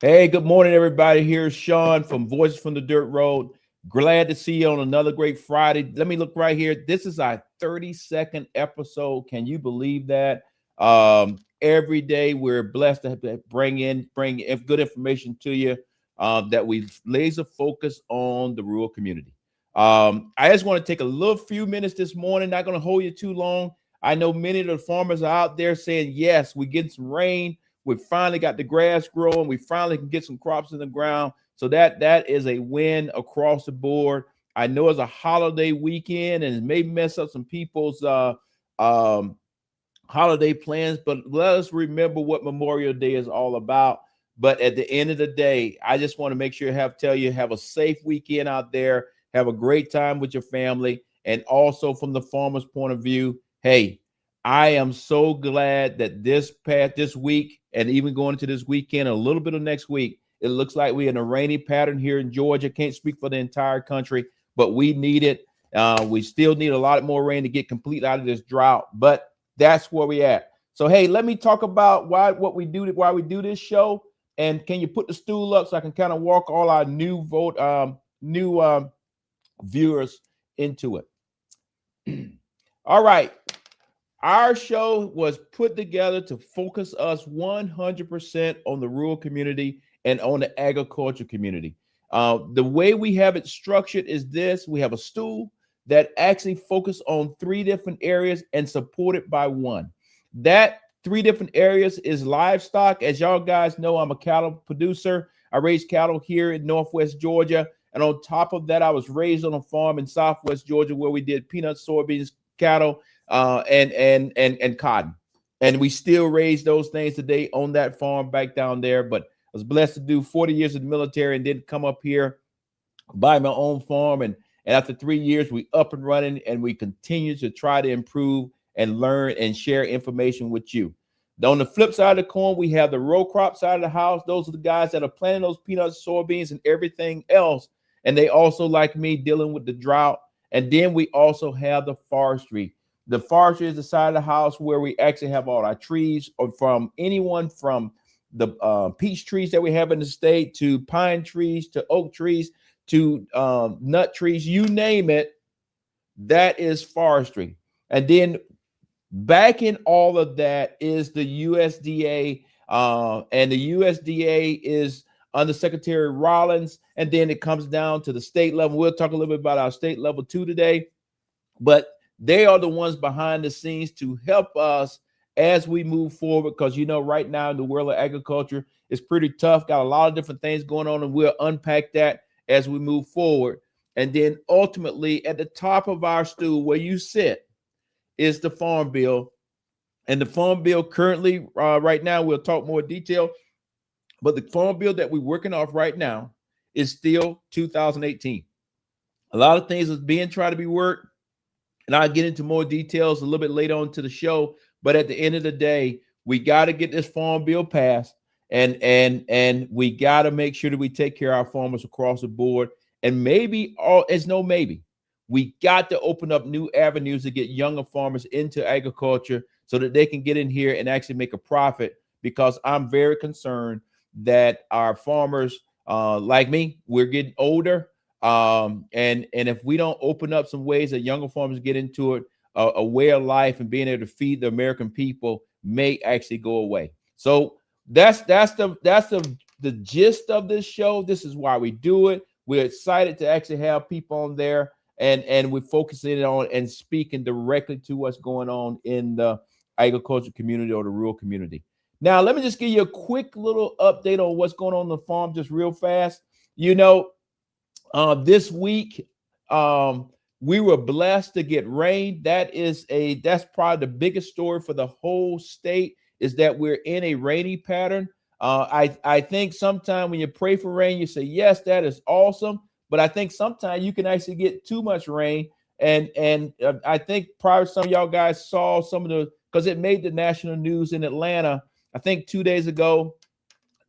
Hey, good morning, everybody. Here's Sean from Voices from the Dirt Road. Glad to see you on another great Friday. Let me look right here. This is our 32nd episode. Can you believe that? Every day we're blessed to bring in good information to you. That we laser focus on the rural community. I just want to take a little few minutes this morning. Not going to hold you too long. I know many of the farmers are out there saying, "Yes, we get some rain. We finally got the grass growing. We finally can get some crops in the ground." So that is a win across the board. I know it's a holiday weekend and it may mess up some people's um, holiday plans, but let us remember what Memorial Day is all about. But at the end of the day, I just want to make sure tell you have a safe weekend out there. Have a great time with your family, and also from the farmer's point of view, hey, I am so glad that this week and even going into this weekend, a little bit of next week, it looks like we're in a rainy pattern here in Georgia. Can't speak for the entire country, but we need it. We still need a lot more rain to get complete out of this drought, but that's where we at. So hey, let me talk about why we do this show. And can you put the stool up so I can kind of walk all our new viewers into it? All right. Our show was put together to focus us 100% on the rural community and on the agriculture community. The way we have it structured is this: we have a stool that actually focus on three different areas and supported by one. That three different areas is livestock. As y'all guys know, I'm a cattle producer. I raise cattle here in Northwest Georgia. And on top of that, I was raised on a farm in Southwest Georgia where we did peanuts, soybeans, cattle, and cotton. And we still raise those things today on that farm back down there. But I was blessed to do 40 years in the military and then come up here, buy my own farm. And after 3 years, we up and running, and we continue to try to improve and learn and share information with you. On the flip side of the coin, we have the row crop side of the house. Those are the guys that are planting those peanuts, soybeans, and everything else. And they also, like me, dealing with the drought. And then we also have the forestry. The forestry is the side of the house where we actually have all our trees, or from anyone from the peach trees that we have in the state to pine trees to oak trees to nut trees, you name it, that is forestry. And then back in all of that is the USDA, and the USDA is under Secretary Rollins, and then it comes down to the state level. We'll talk a little bit about our state level too today, but they are the ones behind the scenes to help us as we move forward, because right now in the world of agriculture, it's pretty tough, got a lot of different things going on, and we'll unpack that as we move forward. And then ultimately at the top of our stool where you sit is the farm bill. And the farm bill currently, right now, we'll talk more detail, but the farm bill that we're working off right now is still 2018. A lot of things is being tried to be worked, and I'll get into more details a little bit later on to the show. But at the end of the day, we got to get this farm bill passed, and we got to make sure that we take care of our farmers across the board. And maybe we got to open up new avenues to get younger farmers into agriculture so that they can get in here and actually make a profit. Because I'm very concerned that our farmers, like me, we're getting older, and if we don't open up some ways that younger farmers get into it, a way of life and being able to feed the American people may actually go away. So that's the gist of this show. This is why we do it. We're excited to actually have people on there, and we're focusing on and speaking directly to what's going on in the agriculture community or the rural community. Now, let me just give you a quick little update on what's going on the farm, just real fast. This week, we were blessed to get rain. That's probably the biggest story for the whole state, is that we're in a rainy pattern. I think sometimes when you pray for rain, you say, yes, that is awesome. But I think sometimes you can actually get too much rain. And I think probably some of y'all guys saw because it made the national news in Atlanta. I think 2 days ago,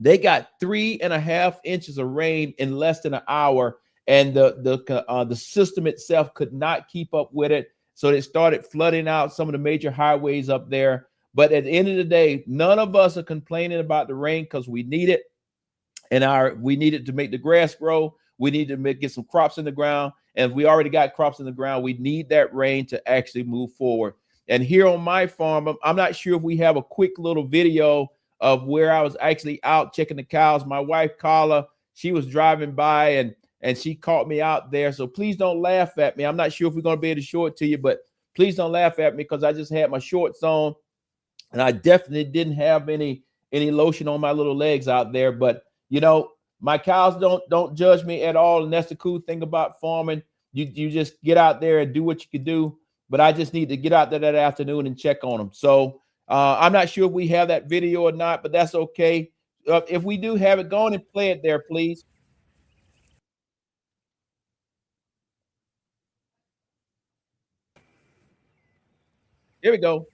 they got 3.5 inches of rain in less than an hour, and the system itself could not keep up with it. So it started flooding out some of the major highways up there. But at the end of the day, none of us are complaining about the rain because we need it. and we needed to make the grass grow. We need to get some crops in the ground. And if we already got crops in the ground, we need that rain to actually move forward. And here on my farm, I'm not sure if we have a quick little video of where I was actually out checking the cows. My wife, Carla, she was driving by and she caught me out there. So please don't laugh at me. I'm not sure if we're going to be able to show it to you, but please don't laugh at me because I just had my shorts on and I definitely didn't have any lotion on my little legs out there. But, you know, my cows don't judge me at all. And that's the cool thing about farming. You just get out there and do what you can do. But I just need to get out there that afternoon and check on them. So I'm not sure if we have that video or not, but that's okay. If we do have it, go on and play it there, please. Here we go.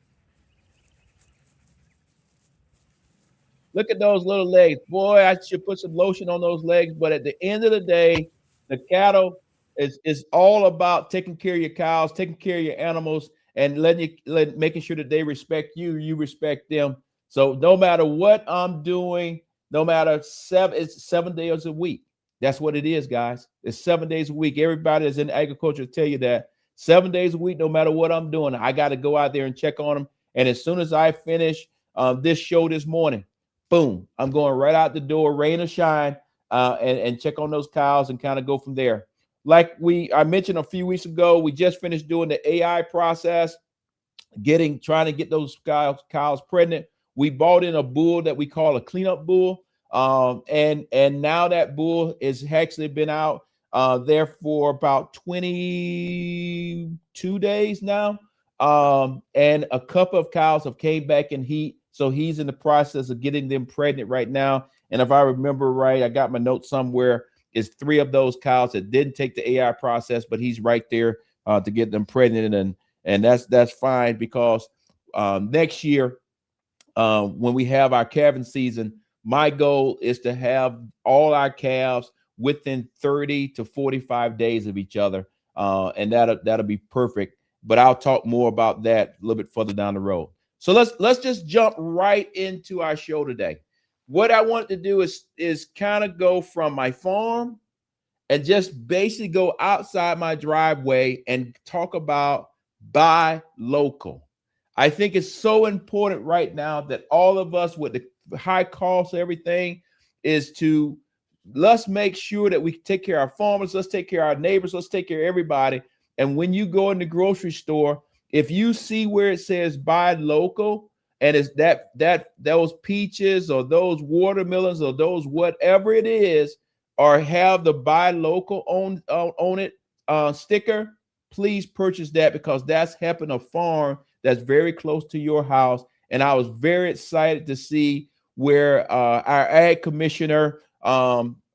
Look at those little legs. Boy, I should put some lotion on those legs. But at the end of the day, the cattle is all about taking care of your cows, taking care of your animals, and making sure that they respect you, you respect them. So no matter what I'm doing, no matter it's 7 days a week. That's what it is, guys. It's 7 days a week. Everybody that's in agriculture will tell you that 7 days a week, no matter what I'm doing, I got to go out there and check on them. And as soon as I finish this show this morning, boom, I'm going right out the door, rain or shine, and check on those cows and kind of go from there. Like I mentioned a few weeks ago, we just finished doing the AI process, trying to get those cows pregnant. We bought in a bull that we call a cleanup bull. And now that bull has actually been out there for about 22 days now. And a couple of cows have came back in heat. So he's in the process of getting them pregnant right now. And if I remember right, I got my notes somewhere, is 3 of those cows that didn't take the AI process, but he's right there to get them pregnant. And that's fine because next year, when we have our calving season, my goal is to have all our calves within 30 to 45 days of each other. And that'll be perfect. But I'll talk more about that a little bit further down the road. So let's just jump right into our show today. What I want to do is kind of go from my farm and just basically go outside my driveway and talk about buy local. I think it's so important right now that all of us with the high cost of everything is to let's make sure that we take care of our farmers, let's take care of our neighbors, let's take care of everybody. And when you go in the grocery store, if you see where it says buy local and it's that those peaches or those watermelons or those whatever it is, or have the buy local on it sticker, please purchase that because that's helping a farm that's very close to your house. And I was very excited to see where our ag commissioner, Harper,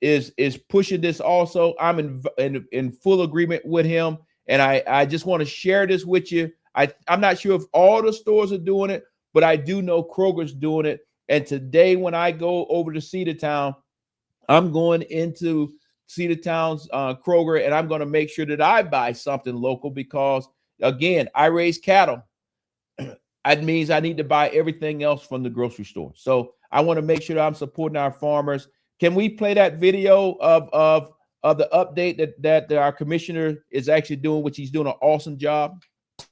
is pushing this also. I'm in full agreement with him. And I just want to share this with you. I'm not sure if all the stores are doing it, but I do know Kroger's doing it. And today when I go over to Cedartown, I'm going into Cedartown's Kroger, and I'm going to make sure that I buy something local because, again, I raise cattle. That means I need to buy everything else from the grocery store. So I want to make sure that I'm supporting our farmers. Can we play that video of the update that our commissioner is actually doing, which he's doing an awesome job?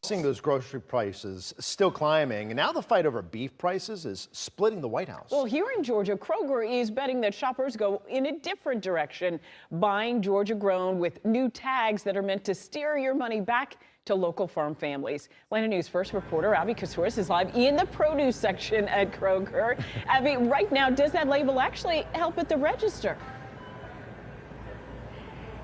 Seeing those grocery prices still climbing, and now the fight over beef prices is splitting the White House. Well, here in Georgia, Kroger is betting that shoppers go in a different direction, buying Georgia grown with new tags that are meant to steer your money back to local farm families. Atlanta News First reporter Abby Kasuris is live in the produce section at Kroger. Abby, right now, does that label actually help at the register?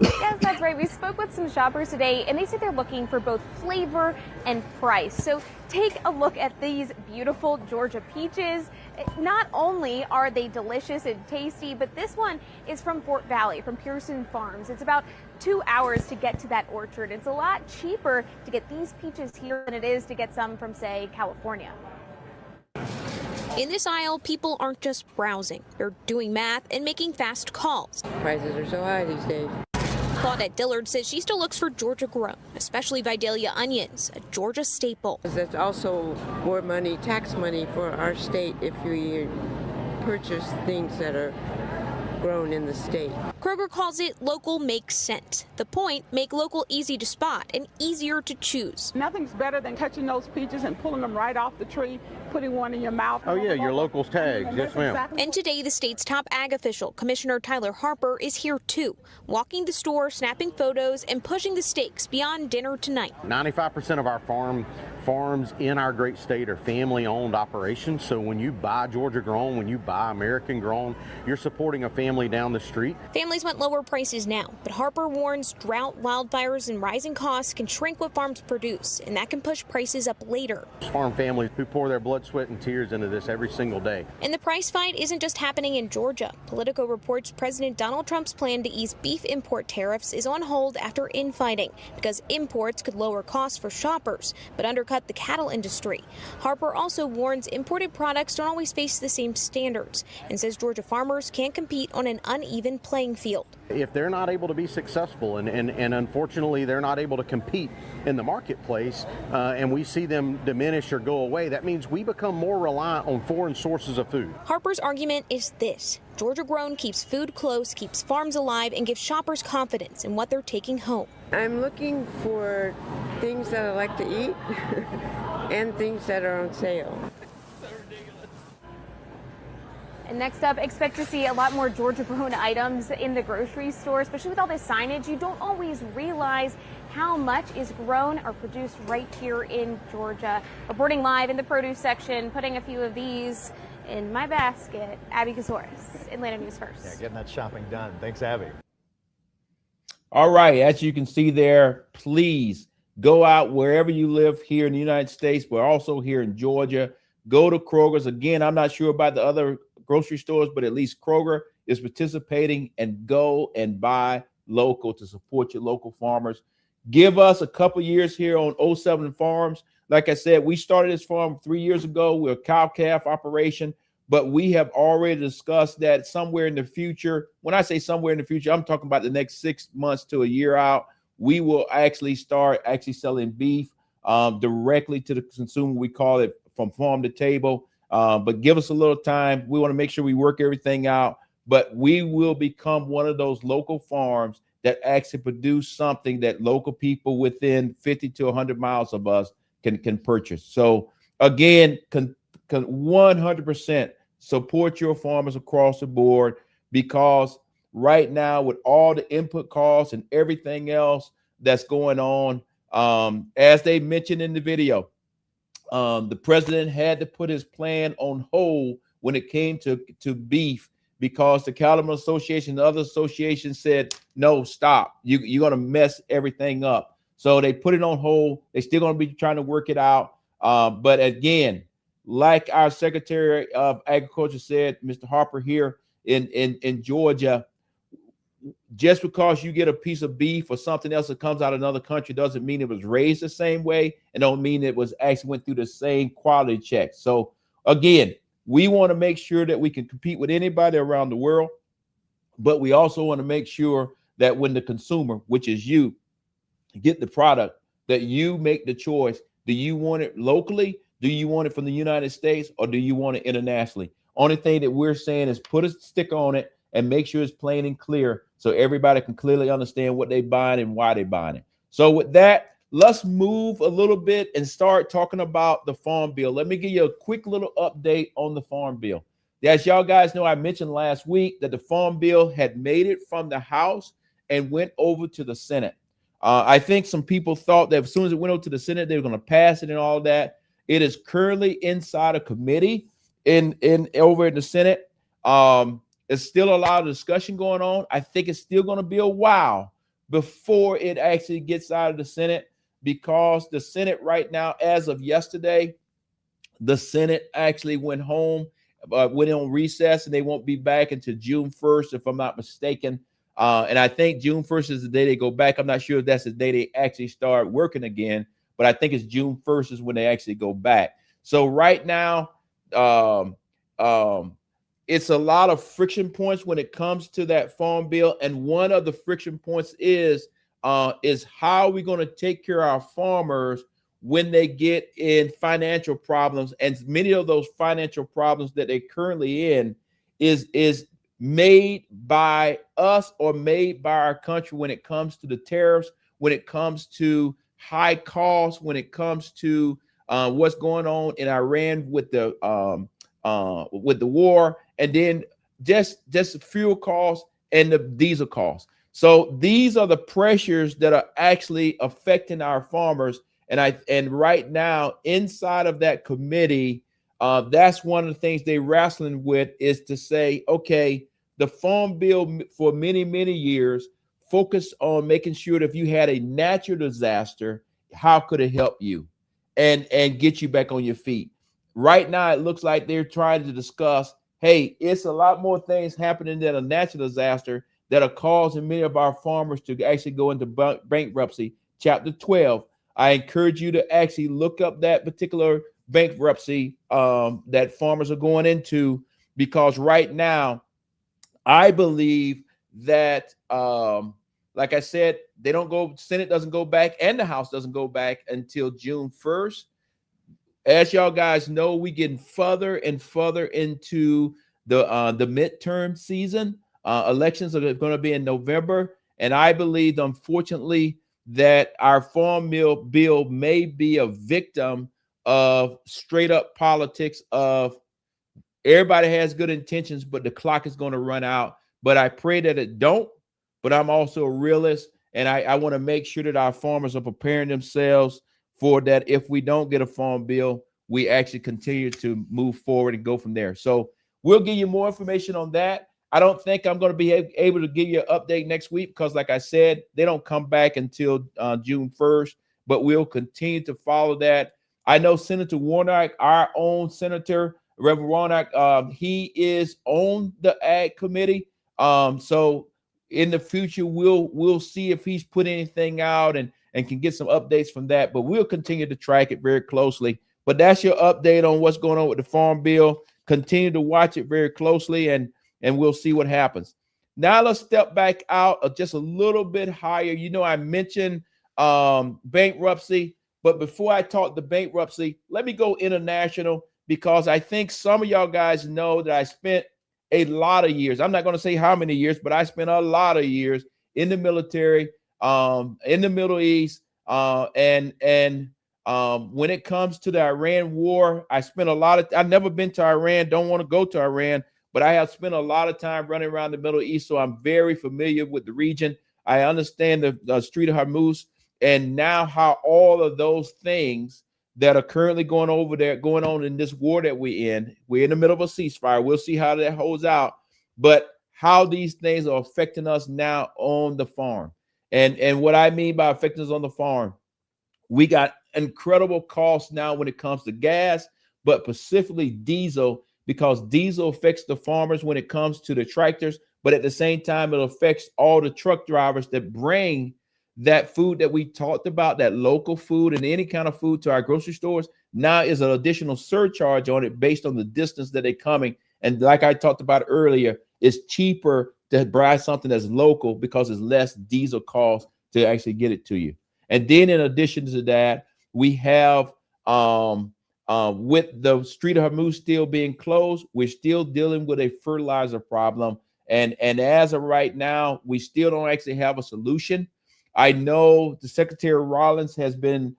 Yes, that's right. We spoke with some shoppers today, and they said they're looking for both flavor and price. So take a look at these beautiful Georgia peaches. Not only are they delicious and tasty, but this one is from Fort Valley, from Pearson Farms. It's about 2 hours to get to that orchard. It's a lot cheaper to get these peaches here than it is to get some from, say, California. In this aisle, people aren't just browsing. They're doing math and making fast calls. Prices are so high these days. Claudette Dillard says she still looks for Georgia grown, especially Vidalia onions, a Georgia staple. That's also more money, tax money for our state if we purchase things that are grown in the state. Kroger calls it local makes sense. The point, make local easy to spot and easier to choose. Nothing's better than catching those peaches and pulling them right off the tree, putting one in your mouth. Oh yeah, your local's tags. Yes, ma'am. And today, the state's top ag official, Commissioner Tyler Harper, is here too, walking the store, snapping photos, and pushing the stakes beyond dinner tonight. 95% of our farms in our great state are family-owned operations. So when you buy Georgia grown, when you buy American grown, you're supporting a family down the street. Families want lower prices now, but Harper warns drought, wildfires, and rising costs can shrink what farms produce, and that can push prices up later. Farm families who pour their blood, sweat, and tears into this every single day. And the price fight isn't just happening in Georgia. Politico reports President Donald Trump's plan to ease beef import tariffs is on hold after infighting because imports could lower costs for shoppers but undercut the cattle industry. Harper also warns imported products don't always face the same standards and says Georgia farmers can't compete on an uneven playing field. If they're not able to be successful and unfortunately they're not able to compete in the marketplace and we see them diminish or go away, that means we become more reliant on foreign sources of food. Harper's argument is this: Georgia grown keeps food close, keeps farms alive, and gives shoppers confidence in what they're taking home. I'm looking for things that I like to eat and things that are on sale. And next up, expect to see a lot more Georgia-grown items in the grocery store, especially with all this signage. You don't always realize how much is grown or produced right here in Georgia. Reporting live in the produce section, putting a few of these in my basket. Abby Kasoris, Atlanta News First. Yeah, getting that shopping done. Thanks, Abby. All right, as you can see there, please go out wherever you live here in the United States, but also here in Georgia. Go to Kroger's. Again, I'm not sure about the other grocery stores, but at least Kroger is participating, and go and buy local to support your local farmers. Give us a couple years here on 07 Farms. Like I said, we started this farm 3 years ago. We're a cow-calf operation, but we have already discussed that somewhere in the future, when I say somewhere in the future, I'm talking about the next 6 months to a year out, we will actually start selling beef directly to the consumer. We call it from farm to table. But give us a little time. We want to make sure we work everything out, but we will become one of those local farms that actually produce something that local people within 50 to 100 miles of us can purchase. So again, 100% support your farmers across the board, because right now with all the input costs and everything else that's going on, as they mentioned in the video, the president had to put his plan on hold when it came to beef, because the Cattlemen Association and other associations said, no, stop. You're going to mess everything up. So they put it on hold. They're still going to be trying to work it out. But again, like our Secretary of Agriculture said, Mr. Harper here in Georgia, just because you get a piece of beef or something else that comes out of another country doesn't mean it was raised the same way, and don't mean it was actually went through the same quality check. So again, we want to make sure that we can compete with anybody around the world, but we also want to make sure that when the consumer, which is you, get the product, that you make the choice. Do you want it locally? Do you want it from the United States, or do you want it internationally? Only thing that we're saying is put a sticker on it and make sure it's plain and clear so everybody can clearly understand what they're buying and why they're buying it. So with that, let's move a little bit and start talking about the Farm Bill. Let me give you a quick little update on the Farm Bill. As y'all guys know, I mentioned last week that the Farm Bill had made it from the House and went over to the Senate. I think some people thought that as soon as it went over to the Senate, they were going to pass it and all that. It is currently inside a committee over in the Senate. There's still a lot of discussion going on. I think it's still going to be a while before it actually gets out of the Senate, because the Senate right now, as of yesterday, the Senate actually went home, went on recess, and they won't be back until June 1st, if I'm not mistaken. And I think June 1st is the day they go back. I'm not sure if that's the day they actually start working again, but I think it's June 1st is when they actually go back. So right now, it's a lot of friction points when it comes to that Farm Bill. And one of the friction points is how we're going to take care of our farmers when they get in financial problems. And many of those financial problems that they're currently in is made by us or made by our country when it comes to the tariffs, when it comes to high costs, when it comes to what's going on in Iran with the war, and then just fuel costs and the diesel costs. So these are the pressures that are actually affecting our farmers. And right now, inside of that committee, that's one of the things they're wrestling with, is to say, okay, the Farm Bill for many, many years focused on making sure that if you had a natural disaster, how could it help you and get you back on your feet? Right now, it looks like they're trying to discuss, hey, it's a lot more things happening than a natural disaster that are causing many of our farmers to actually go into bankruptcy. Chapter 12. I encourage you to actually look up that particular bankruptcy that farmers are going into, because right now, I believe that, like I said, Senate doesn't go back and the House doesn't go back until June 1st. As y'all guys know, we getting further and further into the midterm season. Elections are going to be in November, and I believe, unfortunately, that our Farm Bill may be a victim of straight up politics of everybody has good intentions, but the clock is going to run out. But I pray that it don't. But I'm also a realist, and I want to make sure that our farmers are preparing themselves for that. If we don't get a Farm Bill, we actually continue to move forward and go from there. So we'll give you more information on that. I don't think I'm going to be able to give you an update next week because, like I said, they don't come back until June 1st, but we'll continue to follow that. I know Senator Warnock, our own senator, Reverend Warnock, he is on the Ag Committee. So in the future, we'll see if he's put anything out and can get some updates from that, but we'll continue to track it very closely. But that's your update on what's going on with the Farm Bill. Continue to watch it very closely, and we'll see what happens. Now let's step back out just a little bit higher. You know, I mentioned bankruptcy, but before I talk the bankruptcy, let me go international, because I think some of y'all guys know that I spent a lot of years. I'm not going to say how many years, but I spent a lot of years in the military, in the Middle East, and when it comes to the Iran war, I spent I've never been to Iran, don't want to go to Iran, but I have spent a lot of time running around the Middle East, so I'm very familiar with the region. I understand the Strait of Hormuz, and now how all of those things that are currently going on in this war that we're in the middle of a ceasefire. We'll see how that holds out, but how these things are affecting us now on the farm. And what I mean by affecting us on the farm, we got incredible costs now when it comes to gas, but specifically diesel, because diesel affects the farmers when it comes to the tractors, but at the same time, it affects all the truck drivers that bring that food that we talked about, that local food and any kind of food to our grocery stores. Now is an additional surcharge on it based on the distance that they're coming. And like I talked about earlier, it's cheaper to buy something that's local because it's less diesel cost to actually get it to you. And then in addition to that, we have with the Strait of Hormuz still being closed, we're still dealing with a fertilizer problem. And as of right now, we still don't actually have a solution. I know the Secretary Rollins has been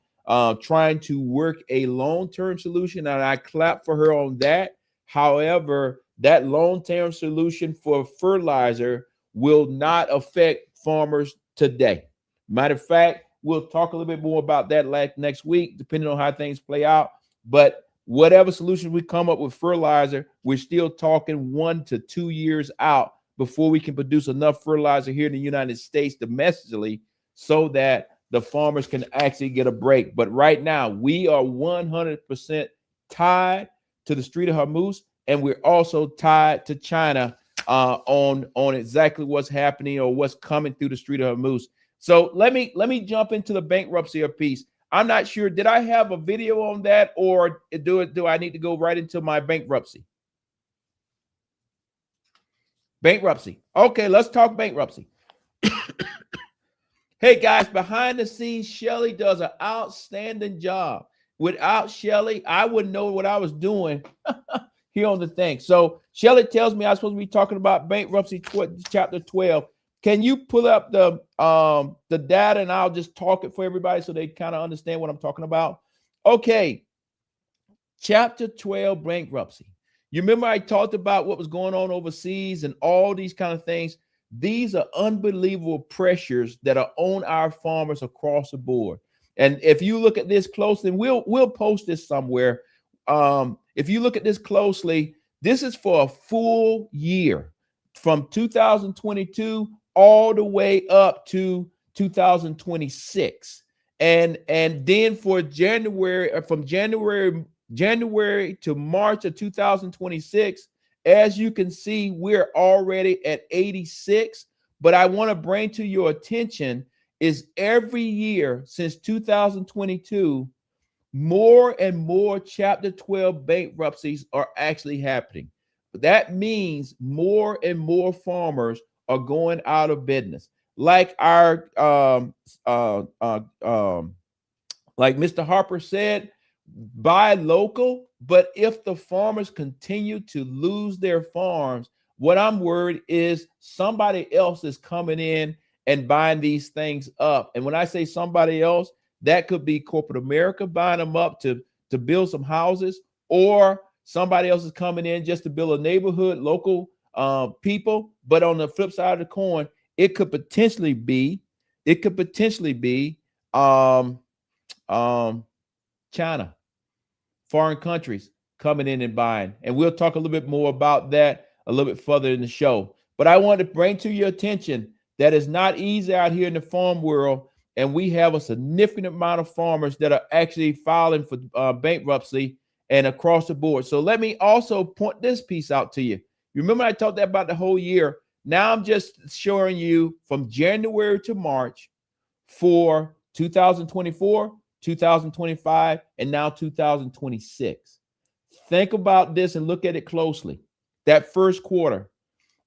trying to work a long-term solution, and I clap for her on that. However, that long-term solution for fertilizer will not affect farmers today. Matter of fact, we'll talk a little bit more about that next week, depending on how things play out. But whatever solution we come up with fertilizer, we're still talking 1 to 2 years out before we can produce enough fertilizer here in the United States domestically so that the farmers can actually get a break. But right now, we are 100% tied to the Strait of Hormuz, and we're also tied to China on exactly what's happening or what's coming through the Strait of Hormuz. So let me jump into the bankruptcy piece. I'm not sure. Did I have a video on that, or do I need to go right into my bankruptcy? Bankruptcy. Okay, let's talk bankruptcy. Hey guys, behind the scenes, Shelly does an outstanding job. Without Shelly, I wouldn't know what I was doing here on the thing. So Shelley tells me I'm supposed to be talking about bankruptcy chapter 12. Can you pull up the data and I'll just talk it for everybody so they kind of understand what I'm talking about? Okay, chapter 12, bankruptcy. You remember I talked about what was going on overseas and all these kind of things. These are unbelievable pressures that are on our farmers across the board. And if you look at this closely, and we'll post this somewhere. If you look at this closely, this is for a full year from 2022 all the way up to 2026. And then for January, from January to March of 2026, as you can see, we're already at 86. But I want to bring to your attention is every year since 2022, more and more chapter 12 bankruptcies are actually happening. That means more and more farmers are going out of business. Like our like Mr. Harper said, buy local, but if the farmers continue to lose their farms, what I'm worried is somebody else is coming in and buying these things up. And when I say somebody else, that could be corporate America buying them up to build some houses, or somebody else is coming in just to build a neighborhood, local people. But on the flip side of the coin, it could potentially be China, foreign countries coming in and buying. And we'll talk a little bit more about that a little bit further in the show. But I want to bring to your attention that it's not easy out here in the farm world. And we have a significant amount of farmers that are actually filing for bankruptcy and across the board. So let me also point this piece out to you. You remember I talked about the whole year. Now I'm just showing you from January to March for 2024, 2025, and now 2026. Think about this and look at it closely. That first quarter,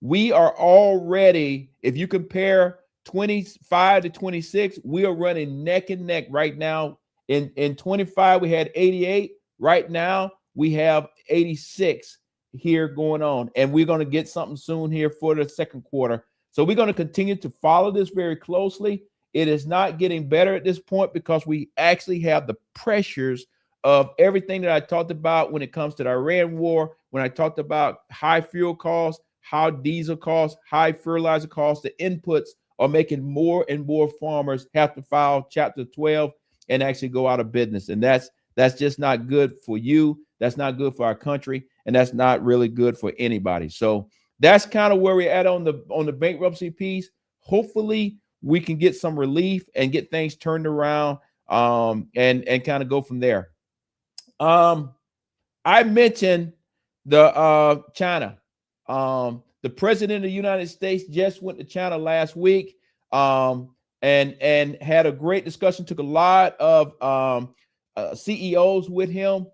we are already, if you compare 25 to 26, we are running neck and neck right now. In 25, we had 88. Right now, we have 86 here going on. And we're going to get something soon here for the second quarter. So we're going to continue to follow this very closely. It is not getting better at this point because we actually have the pressures of everything that I talked about when it comes to the Iran war, when I talked about high fuel costs, high diesel costs, high fertilizer costs, the inputs are making more and more farmers have to file chapter 12 and actually go out of business. And that's just not good for you. That's not good for our country. And that's not really good for anybody. So that's kind of where we're at on the bankruptcy piece. Hopefully we can get some relief and get things turned around and kind of go from there. I mentioned the China. The president of the United States just went to China last week and had a great discussion, took a lot of CEOs with him.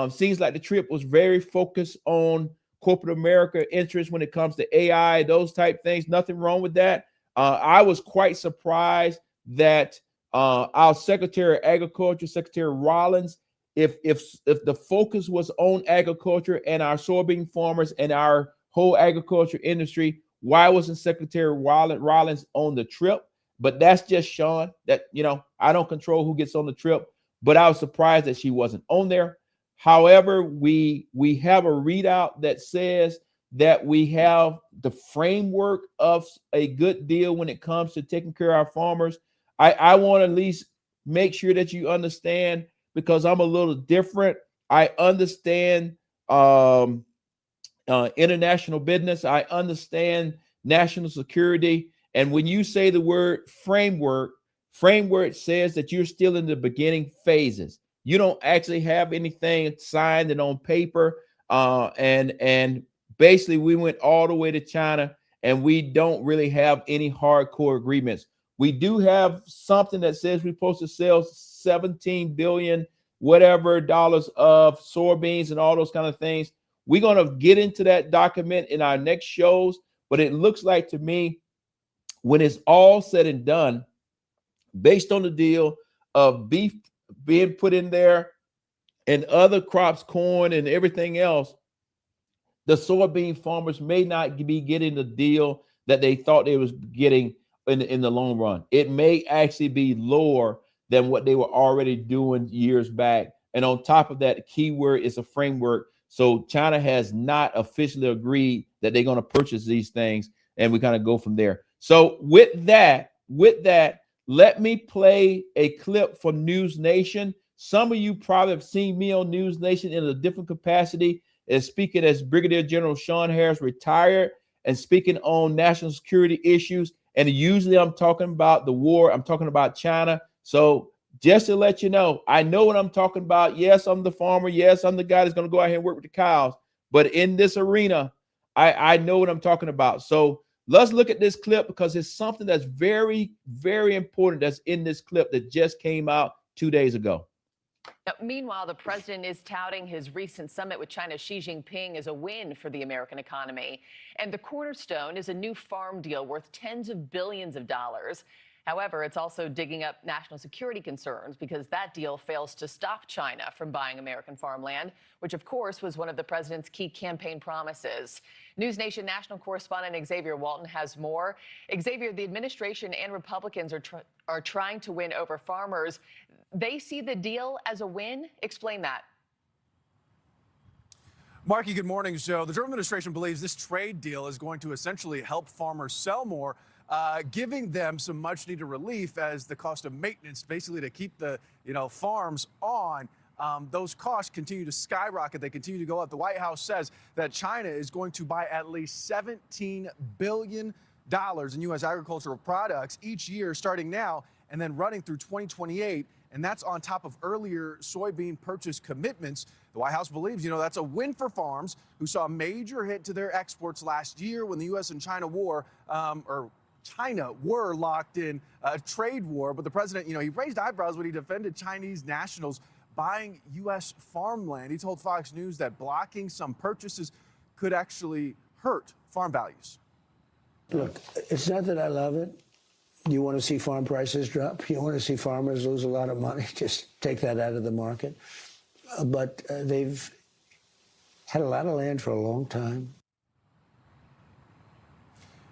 Seems like the trip was very focused on corporate America interests when it comes to AI, those type things. Nothing wrong with that. I was quite surprised that our Secretary of Agriculture, Secretary Rollins, if the focus was on agriculture and our soybean farmers and our whole agriculture industry, why wasn't Secretary Rollins on the trip? But that's just Sean. That, I don't control who gets on the trip, but I was surprised that she wasn't on there. However, we have a readout that says that we have the framework of a good deal when it comes to taking care of our farmers. I want to at least make sure that you understand, because I'm a little different. I understand international business. I understand national security. And when you say the word framework says that you're still in the beginning phases. You don't actually have anything signed and on paper. And basically we went all the way to China and we don't really have any hardcore agreements. We do have something that says we're supposed to sell 17 billion whatever dollars of soybeans and all those kind of things. We're going to get into that document in our next shows, but it looks like to me, when it's all said and done, based on the deal of beef being put in there and other crops, corn and everything else, the soybean farmers may not be getting the deal that they thought they was getting in the long run. It may actually be lower than what they were already doing years back. And on top of that, the key word is a framework. So China has not officially agreed that they're going to purchase these things, and we kind of go from there. So with that, let me play a clip for News Nation. Some of you probably have seen me on News Nation in a different capacity, as speaking as Brigadier General Sean Harris, retired, and speaking on national security issues. And usually I'm talking about the war. I'm talking about China. So just to let you know, I know what I'm talking about. Yes, I'm the farmer. Yes, I'm the guy that's going to go out here and work with the cows. But in this arena, I know what I'm talking about. So let's look at this clip, because it's something that's very, very important that's in this clip that just came out 2 days ago. Now, meanwhile, the president is touting his recent summit with China's Xi Jinping as a win for the American economy. And the cornerstone is a new farm deal worth tens of billions of dollars. However, it's also digging up national security concerns because that deal fails to stop China from buying American farmland, which, of course, was one of the president's key campaign promises. News Nation national correspondent Xavier Walton has more. Xavier, the administration and Republicans are trying to win over farmers. They see the deal as a win. Explain that. Marky, good morning. So the Trump administration believes this trade deal is going to essentially help farmers sell more, giving them some much needed relief as the cost of maintenance, basically to keep the farms on. Those costs continue to skyrocket. They continue to go up. The White House says that China is going to buy at least $17 billion in U.S. agricultural products each year, starting now and then running through 2028. And that's on top of earlier soybean purchase commitments. The White House believes, that's a win for farms who saw a major hit to their exports last year when the U.S. and China were locked in a trade war. But the president, he raised eyebrows when he defended Chinese nationals buying U.S. farmland. He told Fox News that blocking some purchases could actually hurt farm values. Look, it's not that I love it. You want to see farm prices drop? You want to see farmers lose a lot of money? Just take that out of the market. But they've had a lot of land for a long time.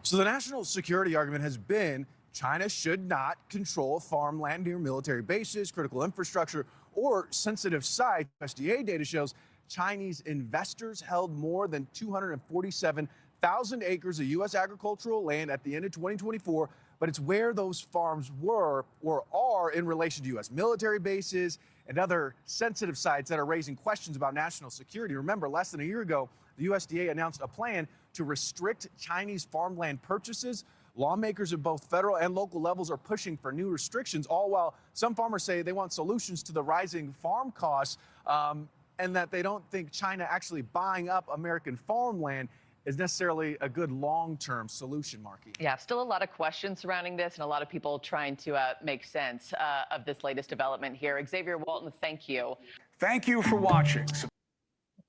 So the national security argument has been China should not control farmland near military bases, critical infrastructure, or sensitive sites. USDA data shows Chinese investors held more than 247,000 acres of U.S. agricultural land at the end of 2024. But it's where those farms were or are in relation to U.S. military bases and other sensitive sites that are raising questions about national security. Remember, less than a year ago, the USDA announced a plan to restrict Chinese farmland purchases. Lawmakers at both federal and local levels are pushing for new restrictions, all while some farmers say they want solutions to the rising farm costs and that they don't think China actually buying up American farmland is necessarily a good long-term solution, Marky. Yeah, still a lot of questions surrounding this and a lot of people trying to make sense of this latest development here. Xavier Walton, thank you. Thank you for watching.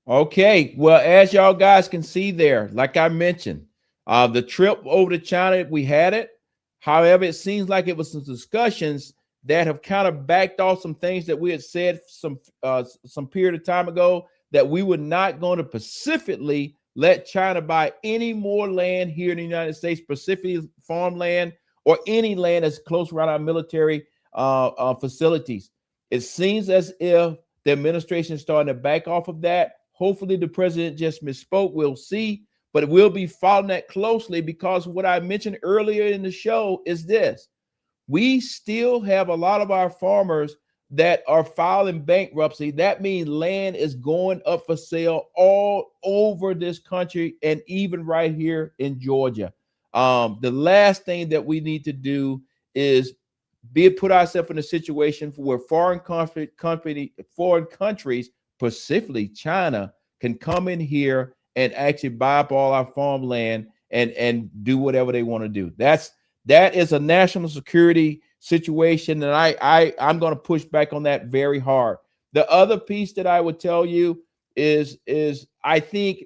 Okay, well, as y'all guys can see there, like I mentioned, the trip over to China, we had it. However, it seems like it was some discussions that have kind of backed off some things that we had said some period of time ago, that we were not going to specifically let China buy any more land here in the United States, specifically farmland or any land that's close around our military facilities. It seems as if the administration is starting to back off of that. Hopefully the president just misspoke. We'll see, but we'll be following that closely, because what I mentioned earlier in the show is this. We still have a lot of our farmers that are filing bankruptcy. That means land is going up for sale all over this country and even right here in Georgia. The last thing that we need to do is put ourselves in a situation where foreign countries, specifically China, can come in here and actually buy up all our farmland and do whatever they want to do. That is a national security situation, and I'm going to push back on that very hard. The other piece that I would tell you is I think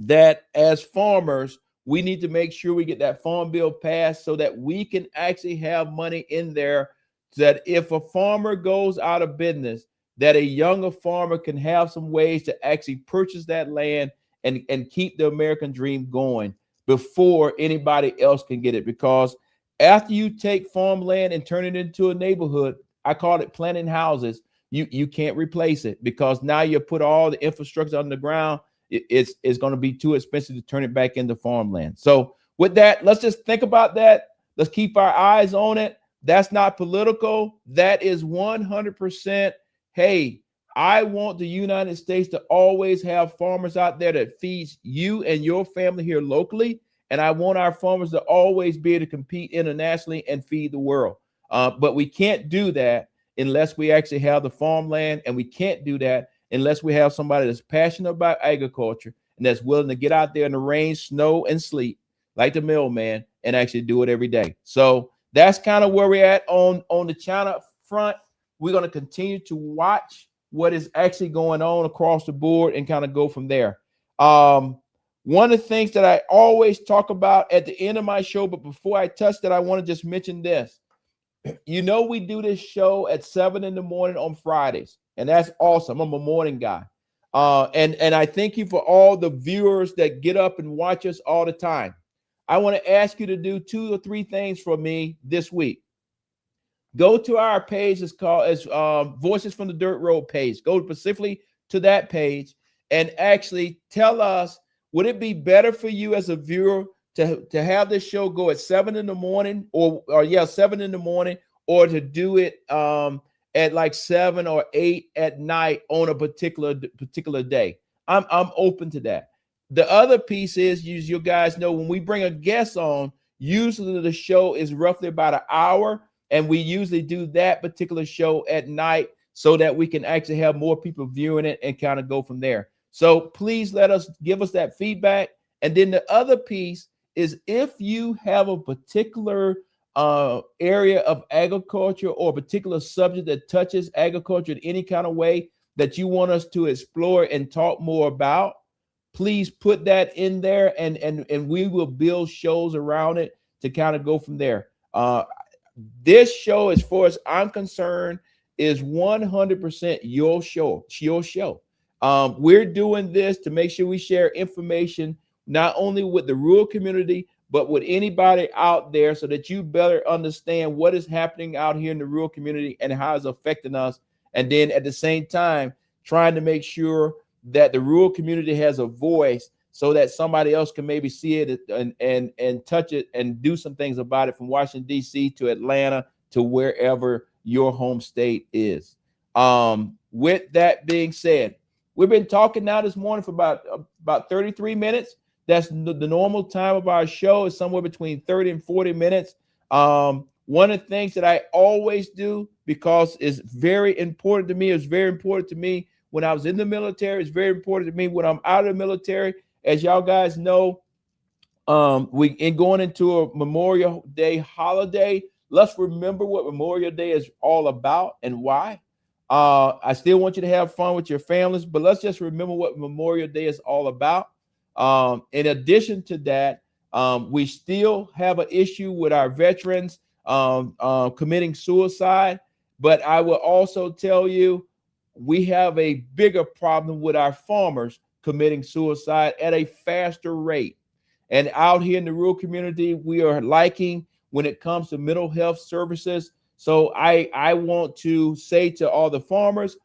that as farmers, we need to make sure we get that farm bill passed so that we can actually have money in there, that if a farmer goes out of business, that a younger farmer can have some ways to actually purchase that land and keep the American dream going before anybody else can get it. Because after you take farmland and turn it into a neighborhood, I call it planting houses, you can't replace it, because now you put all the infrastructure on the ground. It's going to be too expensive to turn it back into farmland. So with that, let's just think about that. Let's keep our eyes on it. That's not political. That is 100%. Hey, I want the United States to always have farmers out there that feeds you and your family here locally. And I want our farmers to always be able to compete internationally and feed the world. But we can't do that unless we actually have the farmland, and we can't do that unless we have somebody that's passionate about agriculture and that's willing to get out there in the rain, snow, and sleet like the mailman and actually do it every day. So that's kind of where we're at on the China front. We're going to continue to watch what is actually going on across the board and kind of go from there. One of the things that I always talk about at the end of my show, but before I touch that, I want to just mention this. You know, we do this show at 7 in the morning on Fridays, and that's awesome. I'm a morning guy. And I thank you for all the viewers that get up and watch us all the time. I want to ask you to do 2 or 3 things for me this week. Go to our page. It's called Voices from the Dirt Road page. Go specifically to that page and actually tell us, would it be better for you as a viewer to have this show go at 7 in the morning or 7 in the morning, or to do it at like 7 or 8 at night on a particular day? I'm open to that. The other piece is, you guys know, when we bring a guest on, usually the show is roughly about an hour, and we usually do that particular show at night so that we can actually have more people viewing it and kind of go from there. So please give us that feedback. And then the other piece is, if you have a particular area of agriculture or a particular subject that touches agriculture in any kind of way that you want us to explore and talk more about, please put that in there, and we will build shows around it to kind of go from there. This show, as far as I'm concerned, is 100% your show. We're doing this to make sure we share information not only with the rural community, but with anybody out there, so that you better understand what is happening out here in the rural community and how it's affecting us. And then at the same time, trying to make sure that the rural community has a voice so that somebody else can maybe see it and touch it and do some things about it, from Washington, D.C. to Atlanta to wherever your home state is. With that being said, we've been talking now this morning for about 33 minutes. That's the normal time of our show, is somewhere between 30 and 40 minutes. One of the things that I always do, because it's very important to me, when I was in the military, it's very important to me when I'm out of the military. As y'all guys know, going into a Memorial Day holiday, let's remember what Memorial Day is all about and why. I still want you to have fun with your families, but let's just remember what Memorial Day is all about. In addition to that, we still have an issue with our veterans committing suicide, but I will also tell you, we have a bigger problem with our farmers committing suicide at a faster rate. And out here in the rural community, we are lacking when it comes to mental health services. So I want to say to all the farmers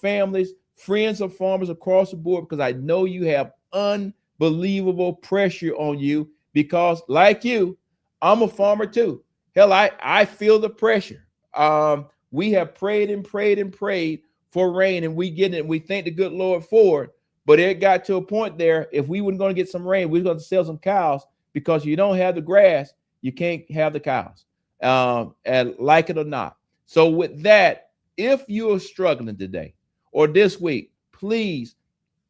families, friends of farmers across the board, because I know you have unbelievable pressure on you, because like you, I'm a farmer too. Hell, I feel the pressure. We have prayed and prayed and prayed for rain, and we get it, and we thank the good Lord for it. But it got to a point there, if we weren't going to get some rain, we were going to sell some cows, because you don't have the grass, you can't have the cows, and like it or not. So with that, if you're struggling today or this week, please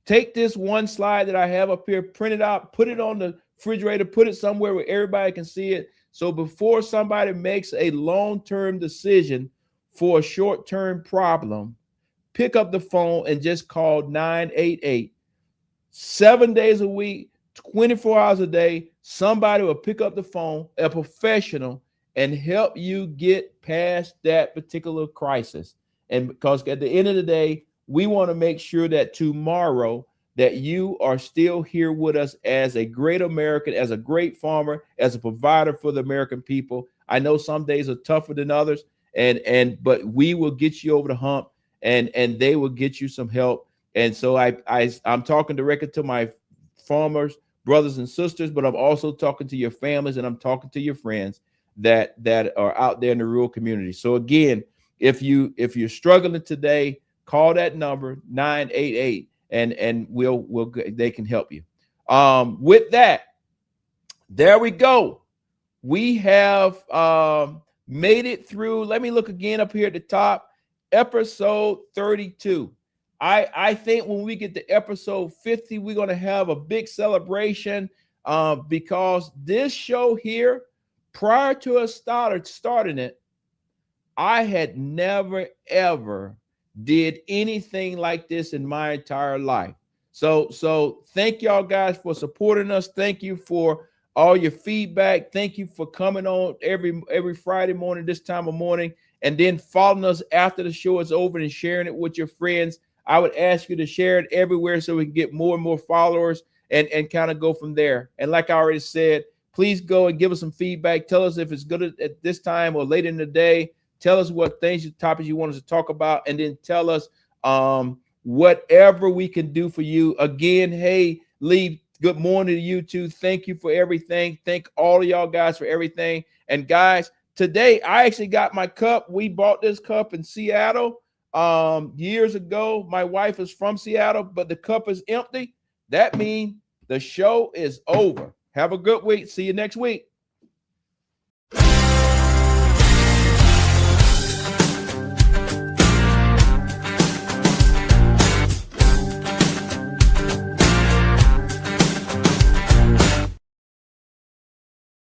take this one slide that I have up here, print it out, put it on the refrigerator, put it somewhere where everybody can see it. So before somebody makes a long-term decision for a short-term problem, pick up the phone and just call 988. 7 days a week, 24 hours a day, somebody will pick up the phone, a professional, and help you get past that particular crisis. And because at the end of the day, we want to make sure that tomorrow that you are still here with us as a great American, as a great farmer, as a provider for the American people. I know some days are tougher than others, but we will get you over the hump, and they will get you some help. And so I'm talking directly to my farmers, brothers and sisters, but I'm also talking to your families, and I'm talking to your friends that are out there in the rural community. So again, if you're struggling today, call that number 988, and they can help you. With that, there we go. We have made it through. Let me look again up here at the top. Episode 32. I think when we get to episode 50, we're going to have a big celebration because this show here, prior to us starting it, I had never, ever did anything like this in my entire life. So thank y'all guys for supporting us. Thank you for all your feedback. Thank you for coming on every Friday morning, this time of morning, and then following us after the show is over and sharing it with your friends. I would ask you to share it everywhere so we can get more and more followers and kind of go from there. And like I already said, please go and give us some feedback. Tell us if it's good at this time or later in the day. Tell us what things, topics you want us to talk about, and then tell us whatever we can do for you. Again, hey, Lee, good morning to you too. Thank you for everything. Thank all of y'all guys for everything. And guys, today I actually got my cup. We bought this cup in Seattle years ago. My wife is from Seattle, but the cup is empty. That means the show is over. Have a good week. See you next week.